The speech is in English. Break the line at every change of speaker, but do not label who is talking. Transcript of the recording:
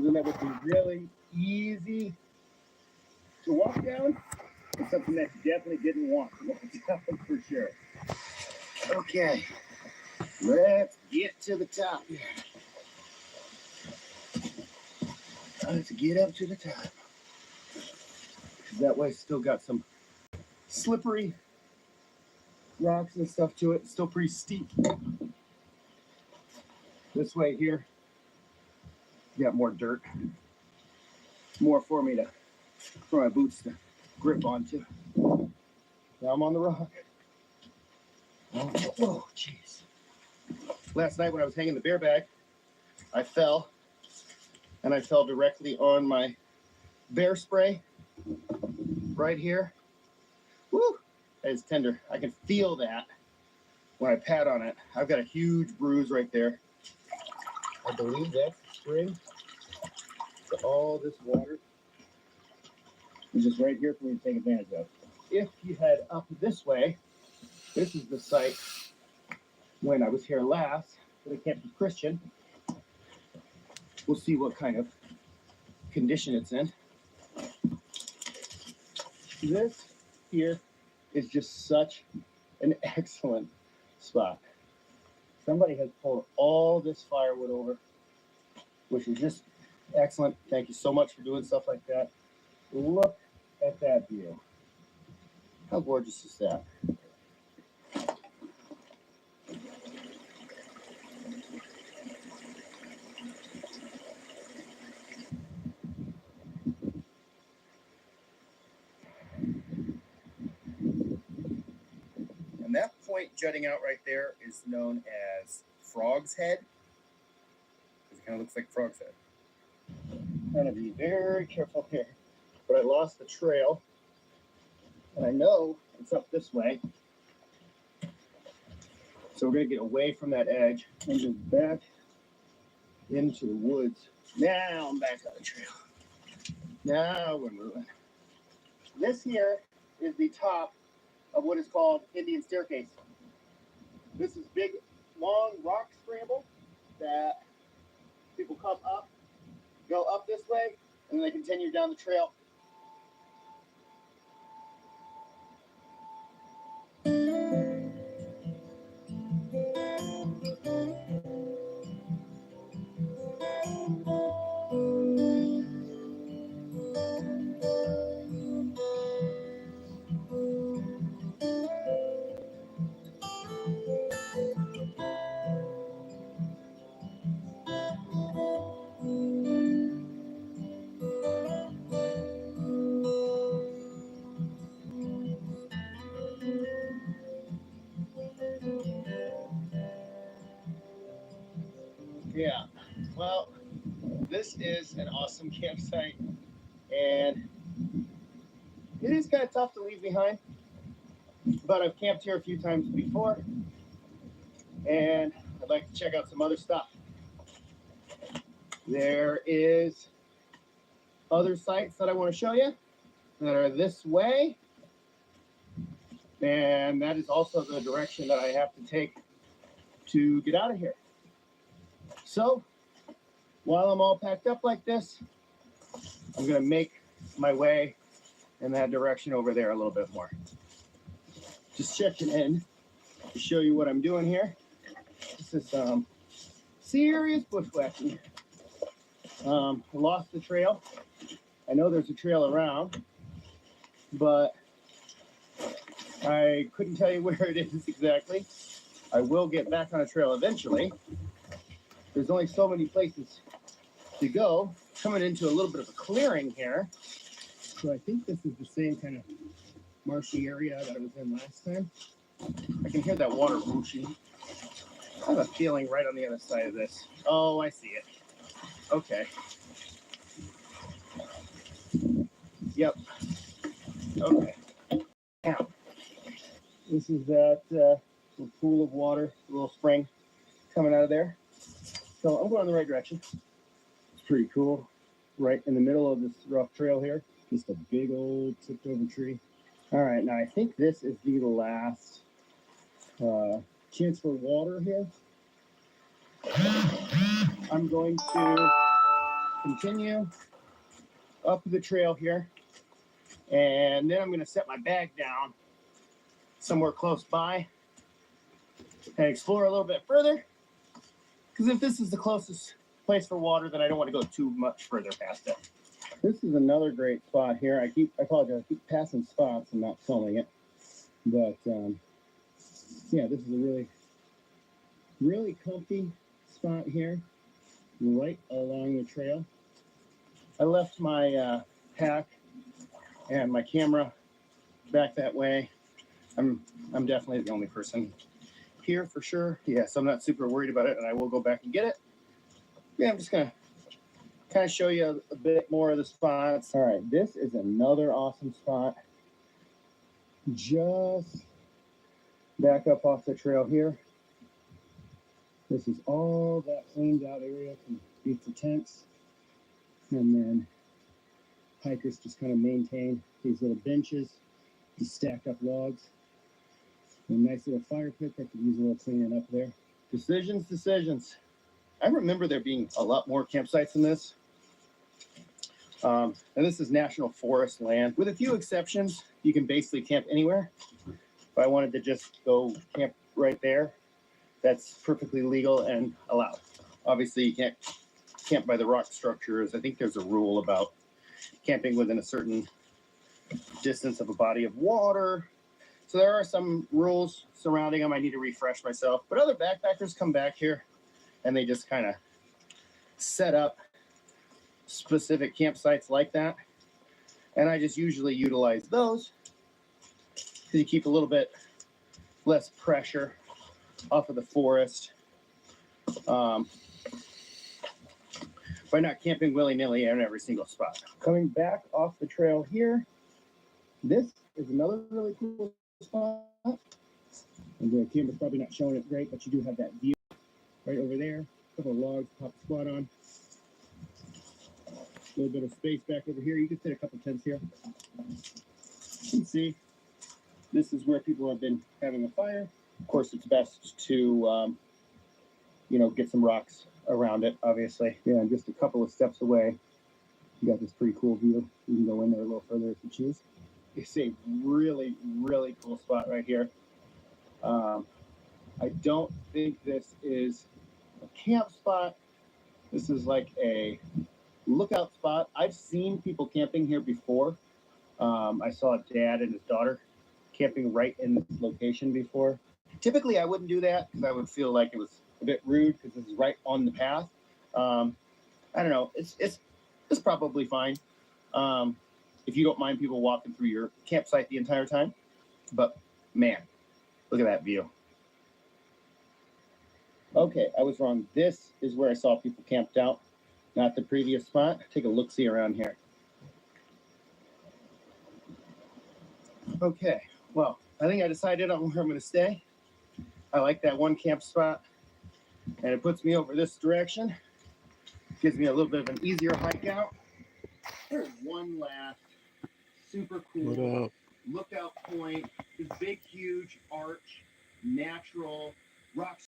something that would be really easy to walk down, and something that you definitely didn't want to walk down for sure. Okay, let's get to the top here. Let's get up to the top. That way, it's still got some slippery rocks and stuff to it. It's still pretty steep. This way here, you got more dirt. More for me to, for my boots to grip onto. Now I'm on the rock. Oh, jeez. Last night when I was hanging the bear bag, I fell. And I fell directly on my bear spray right here. Woo! That is tender. I can feel that when I pat on it. I've got a huge bruise right there. I believe that's the spring to all this water. It's just right here for me to take advantage of. If you head up this way, this is the site when I was here last, but I can't be Christian. We'll see what kind of condition it's in. This here is just such an excellent spot. Somebody has pulled all this firewood over, which is just excellent. Thank you so much for doing stuff like that. Look at that view. How gorgeous is that? And that point jutting out right there is known as Frog's Head. It kind of looks like Frog's Head. I'm going to be very careful here. But I lost the trail. And I know it's up this way. So we're going to get away from that edge and just back into the woods. Now I'm back on the trail. Now we're moving. This here is the top of what is called Indian Staircase. This is big, long rock scramble that people come up, go up this way, and then they continue down the trail. Yeah, well, this is an awesome campsite, and it is kind of tough to leave behind, but I've camped here a few times before, and I'd like to check out some other stuff. There is other sites that I want to show you that are this way, and that is also the direction that I have to take to get out of here. So, while I'm all packed up like this, I'm going to make my way in that direction over there a little bit more. Just checking in to show you what I'm doing here. This is some serious bushwhacking. I lost the trail. I know there's a trail around, but I couldn't tell you where it is exactly. I will get back on a trail eventually. There's only so many places to go. Coming into a little bit of a clearing here. So I think this is the same kind of marshy area that I was in last time. I can hear that water whooshing. I have a feeling right on the other side of this. Oh, I see it. Okay. Yep. Okay. Now, this is that little pool of water, a little spring coming out of there. So I'm going in the right direction. It's pretty cool. Right in the middle of this rough trail here. Just a big old tipped over tree. All right, now I think this is the last chance for water here. I'm going to continue up the trail here. And then I'm going to set my bag down somewhere close by and explore a little bit further. Because if this is the closest place for water, then I don't want to go too much further past it. This is another great spot here. I apologize, I keep passing spots and not filming it. But yeah, this is a really comfy spot here, right along the trail. I left my pack and my camera back that way. I'm definitely the only person here for sure. Yes, I'm not super worried about it, and I will go back and get it. Yeah, I'm just gonna kind of show you a bit more of the spots. All right, this is another awesome spot. Just back up off the trail here. This is all that cleaned out area can be for tents. And then hikers just kind of maintain these little benches, these stacked up logs. And a nice little fire pit that could use a little cleaning up there. Decisions. I remember there being a lot more campsites than this. And this is national forest land. With a few exceptions, you can basically camp anywhere. If I wanted to just go camp right there, that's perfectly legal and allowed. Obviously, you can't camp by the rock structures. I think there's a rule about camping within a certain distance of a body of water. So there are some rules surrounding them. I need to refresh myself. But other backpackers come back here and they just kind of set up specific campsites like that. And I just usually utilize those because you keep a little bit less pressure off of the forest by not camping willy-nilly in every single spot. Coming back off the trail here, this is another really cool spot. And the camera's probably not showing it great, but you do have that view right over there. A couple of logs, pop a squat on. A little bit of space back over here. You can fit a couple tents here. You can see this is where people have been having a fire. Of course, it's best to, get some rocks around it, obviously. Yeah, and just a couple of steps away, you got this pretty cool view. You can go in there a little further if you choose. It's a really, really cool spot right here. I don't think this is a camp spot. This is like a lookout spot. I've seen people camping here before. I saw a dad and his daughter camping right in this location before. Typically, I wouldn't do that because I would feel like it was a bit rude because this is right on the path. I don't know. It's probably fine if you don't mind people walking through your campsite the entire time. But man, look at that view. Okay, I was wrong. This is where I saw people camped out, not the previous spot. Take a look-see around here. Okay, well, I think I decided on where I'm going to stay. I like that one camp spot, and it puts me over this direction. Gives me a little bit of an easier hike out. There's one last super cool lookout point. This big, huge arch, natural rock